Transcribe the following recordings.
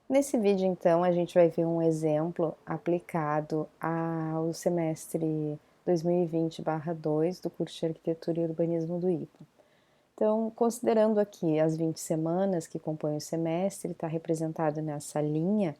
Nesse vídeo, então, a gente vai ver um exemplo aplicado ao semestre 2020/2 do curso de Arquitetura e Urbanismo do IPA. Então, considerando aqui as 20 semanas que compõem o semestre, está representado nessa linha,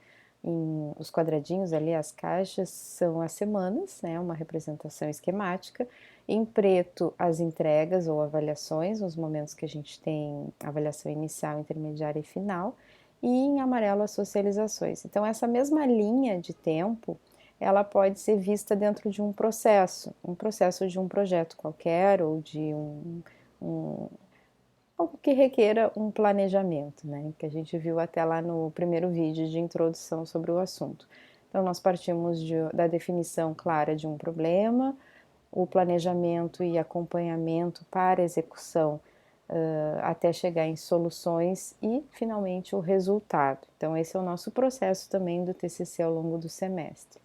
os quadradinhos ali, as caixas, são as semanas, né, uma representação esquemática. Em preto, as entregas ou avaliações, nos momentos que a gente tem avaliação inicial, intermediária e final, e em amarelo, as socializações. Então, essa mesma linha de tempo, ela pode ser vista dentro de um processo de um projeto qualquer ou de um algo que requeira um planejamento, né? Que a gente viu até lá no primeiro vídeo de introdução sobre o assunto. Então, nós partimos da definição clara de um problema, o planejamento e acompanhamento para execução até chegar em soluções e, finalmente, o resultado. Então, esse é o nosso processo também do TCC ao longo do semestre.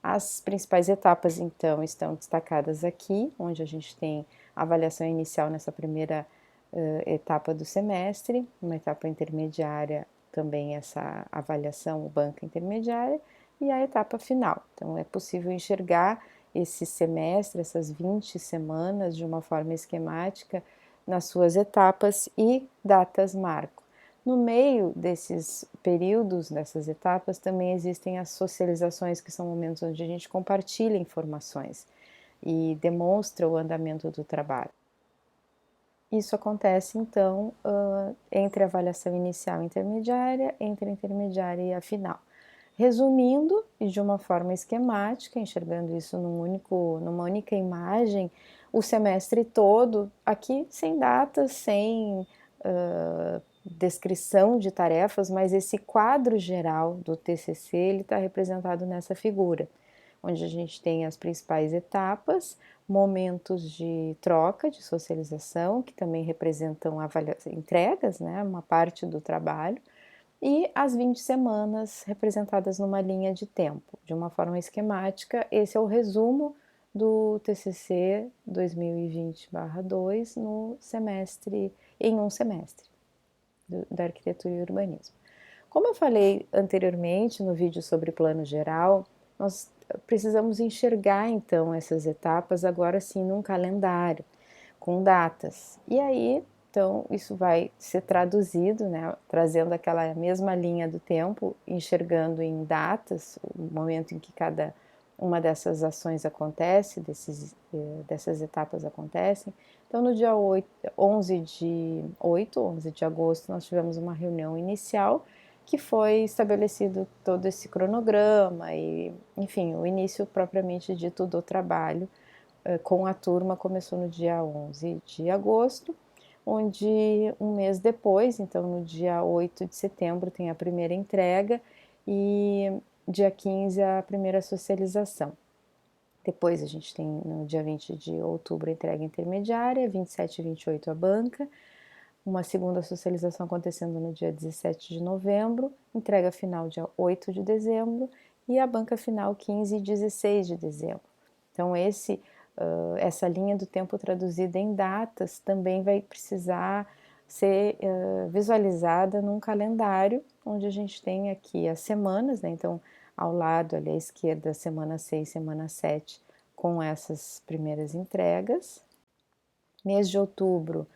As principais etapas, então, estão destacadas aqui, onde a gente tem a avaliação inicial nessa primeira etapa do semestre, uma etapa intermediária também essa avaliação, o banca intermediária, e a etapa final. Então, é possível enxergar esse semestre, essas 20 semanas, de uma forma esquemática, nas suas etapas e datas marco. No meio desses períodos, dessas etapas, também existem as socializações, que são momentos onde a gente compartilha informações e demonstra o andamento do trabalho. Isso acontece, então, entre a avaliação inicial e intermediária, entre a intermediária e a final. Resumindo, e de uma forma esquemática, enxergando isso numa única imagem, o semestre todo, aqui sem datas, sem descrição de tarefas, mas esse quadro geral do TCC, ele está representado nessa figura, onde a gente tem as principais etapas, momentos de troca, de socialização, que também representam entregas, né, uma parte do trabalho, e as 20 semanas representadas numa linha de tempo. De uma forma esquemática, esse é o resumo do TCC 2020/2 no semestre, em um semestre da arquitetura e urbanismo. Como eu falei anteriormente no vídeo sobre plano geral, nós precisamos enxergar então essas etapas agora sim num calendário, com datas. E aí, então, isso vai ser traduzido, né, trazendo aquela mesma linha do tempo, enxergando em datas, o momento em que cada uma dessas ações acontece, dessas etapas acontecem. Então, no dia 11 de agosto, nós tivemos uma reunião inicial que foi estabelecido todo esse cronograma e, enfim, o início propriamente dito do trabalho com a turma começou no dia 11 de agosto, onde um mês depois, então no dia 8 de setembro, tem a primeira entrega e dia 15 a primeira socialização. Depois a gente tem no dia 20 de outubro a entrega intermediária, 27 e 28 a banca, uma segunda socialização acontecendo no dia 17 de novembro, entrega final dia 8 de dezembro e a banca final 15 e 16 de dezembro. Então essa linha do tempo traduzida em datas também vai precisar ser visualizada num calendário, onde a gente tem aqui as semanas, né? Então, ao lado ali à esquerda, semana 6, semana 7, com essas primeiras entregas. Mês de outubro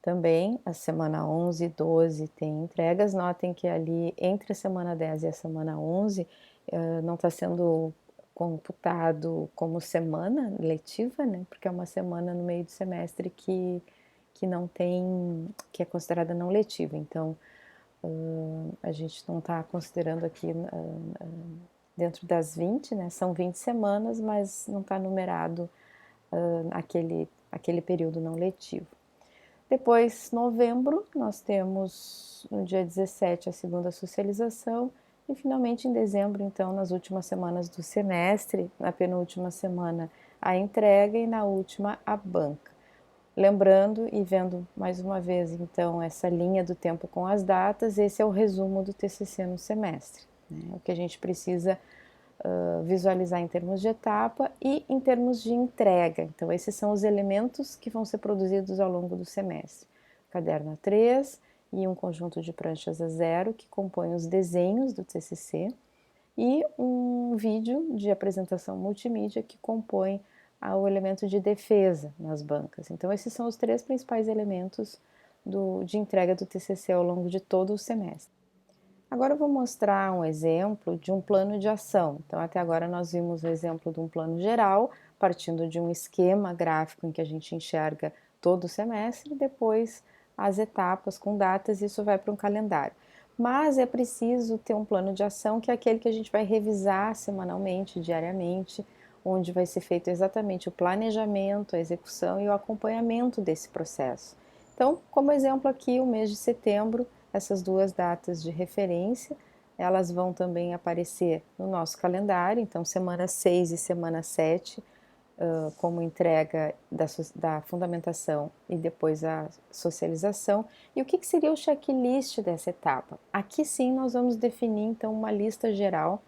também, a semana 11 e 12 tem entregas. Notem que ali entre a semana 10 e a semana 11 não está sendo computado como semana letiva, né? Porque é uma semana no meio do semestre que não tem, que é considerada não letiva. Então, a gente não está considerando aqui dentro das 20, né? São 20 semanas, mas não está numerado aquele período não letivo. Depois, novembro, nós temos no dia 17 a segunda socialização e finalmente em dezembro, então, nas últimas semanas do semestre, na penúltima semana a entrega e na última a banca. Lembrando e vendo mais uma vez, então, essa linha do tempo com as datas, esse é o resumo do TCC no semestre, né? O que a gente precisa visualizar em termos de etapa e em termos de entrega. Então, esses são os elementos que vão ser produzidos ao longo do semestre. Caderno A3 e um conjunto de pranchas a zero que compõem os desenhos do TCC e um vídeo de apresentação multimídia que compõe o elemento de defesa nas bancas. Então esses são os 3 principais elementos de entrega do TCC ao longo de todo o semestre. Agora eu vou mostrar um exemplo de um plano de ação. Então até agora nós vimos o exemplo de um plano geral, partindo de um esquema gráfico em que a gente enxerga todo o semestre e depois as etapas com datas, isso vai para um calendário. Mas é preciso ter um plano de ação que é aquele que a gente vai revisar semanalmente, diariamente, onde vai ser feito exatamente o planejamento, a execução e o acompanhamento desse processo. Então, como exemplo aqui, o mês de setembro, essas 2 datas de referência, elas vão também aparecer no nosso calendário, então semana 6 e semana 7, como entrega da fundamentação e depois a socialização. E o que seria o checklist dessa etapa? Aqui sim nós vamos definir então uma lista geral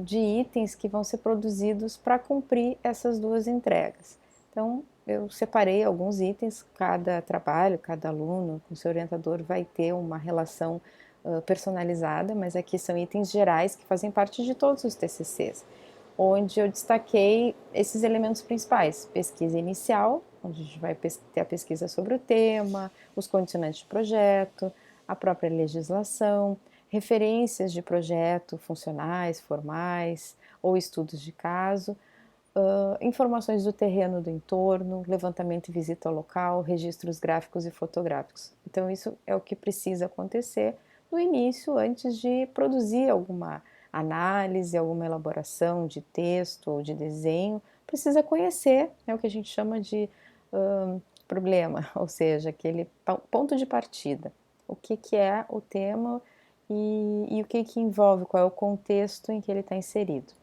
de itens que vão ser produzidos para cumprir essas 2 entregas. Então eu separei alguns itens, cada trabalho, cada aluno com seu orientador vai ter uma relação personalizada, mas aqui são itens gerais que fazem parte de todos os TCCs, onde eu destaquei esses elementos principais: pesquisa inicial, onde a gente vai ter a pesquisa sobre o tema, os condicionantes de projeto, a própria legislação, referências de projeto funcionais, formais ou estudos de caso, informações do terreno do entorno, levantamento e visita ao local, registros gráficos e fotográficos. Então isso é o que precisa acontecer no início, antes de produzir alguma análise, alguma elaboração de texto ou de desenho. Precisa conhecer, é o que a gente chama de problema, ou seja, aquele ponto de partida. O que é o tema e o que envolve, qual é o contexto em que ele está inserido.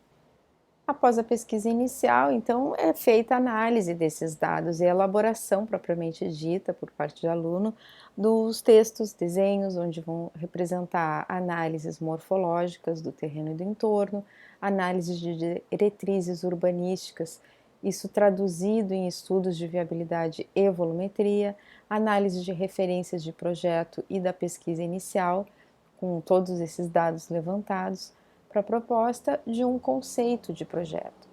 Após a pesquisa inicial, então, é feita a análise desses dados e a elaboração propriamente dita por parte do aluno dos textos, desenhos, onde vão representar análises morfológicas do terreno e do entorno, análises de diretrizes urbanísticas, isso traduzido em estudos de viabilidade e volumetria, análise de referências de projeto e da pesquisa inicial, com todos esses dados levantados, para a proposta de um conceito de projeto.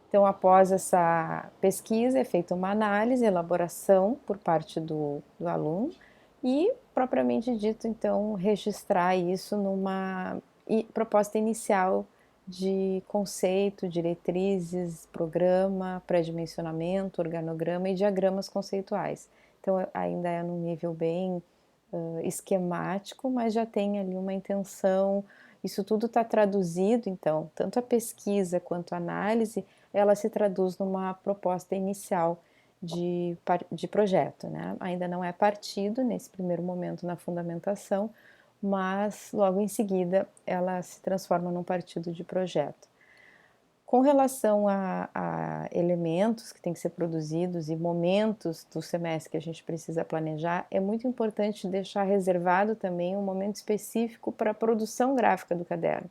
Então, após essa pesquisa, é feita uma análise, elaboração por parte do aluno e, propriamente dito, então, registrar isso numa proposta inicial de conceito, diretrizes, programa, pré-dimensionamento, organograma e diagramas conceituais. Então, ainda é num nível bem esquemático, mas já tem ali uma intenção. Isso tudo está traduzido, então, tanto a pesquisa quanto a análise, ela se traduz numa proposta inicial de projeto, né? Ainda não é partido nesse primeiro momento na fundamentação, mas logo em seguida ela se transforma num partido de projeto. Com relação a elementos que têm que ser produzidos e momentos do semestre que a gente precisa planejar, é muito importante deixar reservado também um momento específico para a produção gráfica do caderno.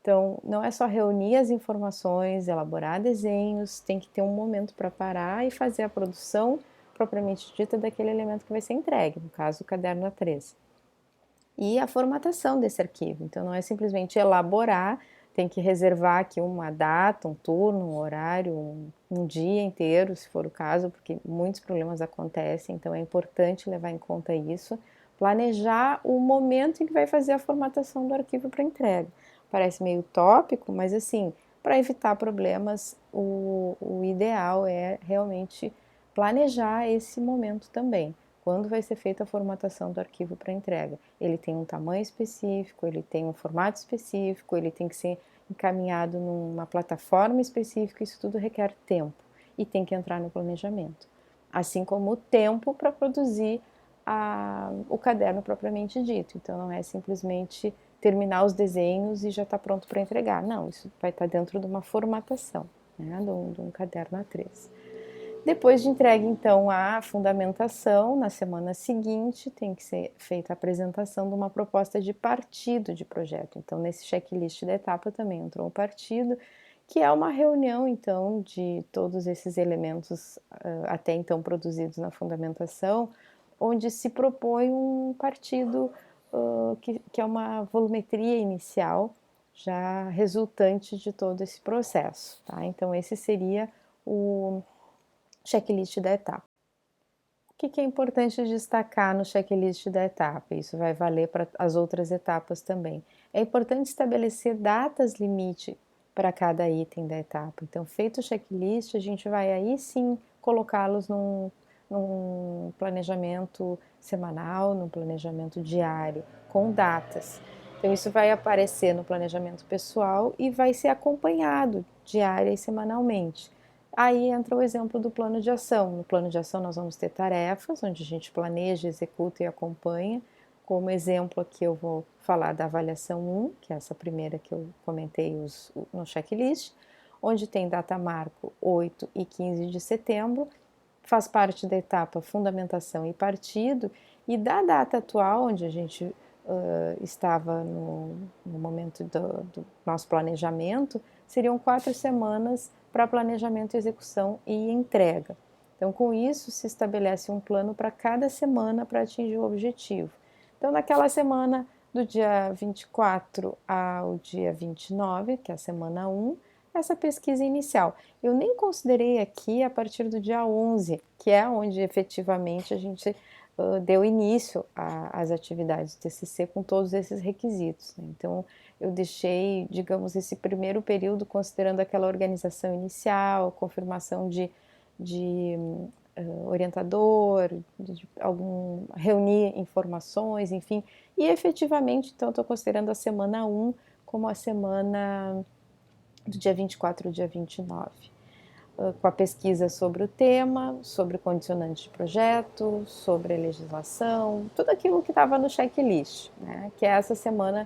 Então, não é só reunir as informações, elaborar desenhos, tem que ter um momento para parar e fazer a produção propriamente dita daquele elemento que vai ser entregue, no caso o caderno A3. E a formatação desse arquivo, então não é simplesmente elaborar, tem que reservar aqui uma data, um turno, um horário, um dia inteiro, se for o caso, porque muitos problemas acontecem, então é importante levar em conta isso, planejar o momento em que vai fazer a formatação do arquivo para entrega. Parece meio utópico, mas assim, para evitar problemas, o ideal é realmente planejar esse momento também. Quando vai ser feita a formatação do arquivo para entrega? Ele tem um tamanho específico, ele tem um formato específico, ele tem que ser encaminhado numa plataforma específica, isso tudo requer tempo e tem que entrar no planejamento. Assim como o tempo para produzir o caderno propriamente dito. Então não é simplesmente terminar os desenhos e já está pronto para entregar. Não, isso vai estar dentro de uma formatação, né, de um caderno A3. Depois de entregue, então, a fundamentação, na semana seguinte tem que ser feita a apresentação de uma proposta de partido de projeto. Então, nesse checklist da etapa também entrou o partido, que é uma reunião, então, de todos esses elementos até então produzidos na fundamentação, onde se propõe um partido que é uma volumetria inicial, já resultante de todo esse processo, tá? Então, esse seria o checklist da etapa. O que é importante destacar no checklist da etapa? Isso vai valer para as outras etapas também. É importante estabelecer datas limite para cada item da etapa. Então, feito o checklist, a gente vai aí sim colocá-los num planejamento semanal, num planejamento diário, com datas. Então, isso vai aparecer no planejamento pessoal e vai ser acompanhado diária e semanalmente. Aí entra o exemplo do plano de ação. No plano de ação nós vamos ter tarefas, onde a gente planeja, executa e acompanha. Como exemplo aqui eu vou falar da avaliação 1, que é essa primeira que eu comentei no checklist, onde tem data marco 8 e 15 de setembro, faz parte da etapa fundamentação e partido, e da data atual, onde a gente estava no momento do nosso planejamento, seriam 4 semanas para planejamento, execução e entrega. Então, com isso, se estabelece um plano para cada semana para atingir o objetivo. Então, naquela semana, do dia 24 ao dia 29, que é a semana 1, essa pesquisa inicial. Eu nem considerei aqui a partir do dia 11, que é onde efetivamente a gente deu início às atividades do TCC com todos esses requisitos, né? Então, eu deixei, digamos, esse primeiro período considerando aquela organização inicial, confirmação de orientador, reunir informações, enfim, e efetivamente, então, estou considerando a semana 1 como a semana do dia 24 ao dia 29, com a pesquisa sobre o tema, sobre condicionantes de projeto, sobre a legislação, tudo aquilo que estava no checklist, né? Que é essa semana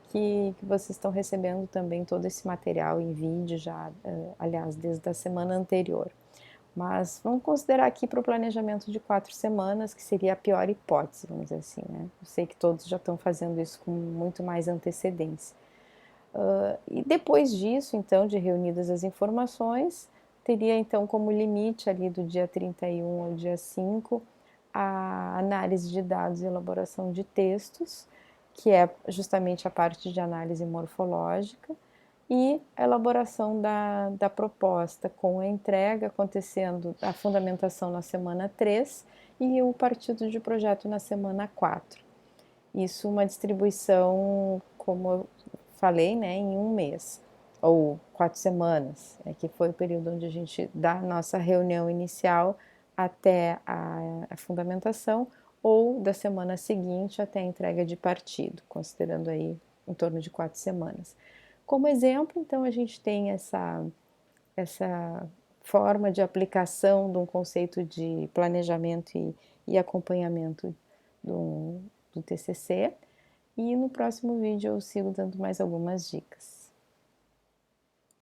que vocês estão recebendo também todo esse material em vídeo já, aliás, desde a semana anterior. Mas vamos considerar aqui para o planejamento de 4 semanas, que seria a pior hipótese, vamos dizer assim, né? Eu sei que todos já estão fazendo isso com muito mais antecedência. E depois disso, então, de reunidas as informações, teria então como limite ali do dia 31 ao dia 5 a análise de dados e elaboração de textos, que é justamente a parte de análise morfológica, e a elaboração da proposta, com a entrega acontecendo a fundamentação na semana 3 e o partido de projeto na semana 4. Isso uma distribuição, como eu falei, né, em um mês, ou 4 semanas, que foi o período onde a gente, da nossa reunião inicial até a fundamentação, ou da semana seguinte até a entrega de partido, considerando aí em torno de 4 semanas. Como exemplo, então, a gente tem essa forma de aplicação de um conceito de planejamento e acompanhamento do TCC, e no próximo vídeo eu sigo dando mais algumas dicas.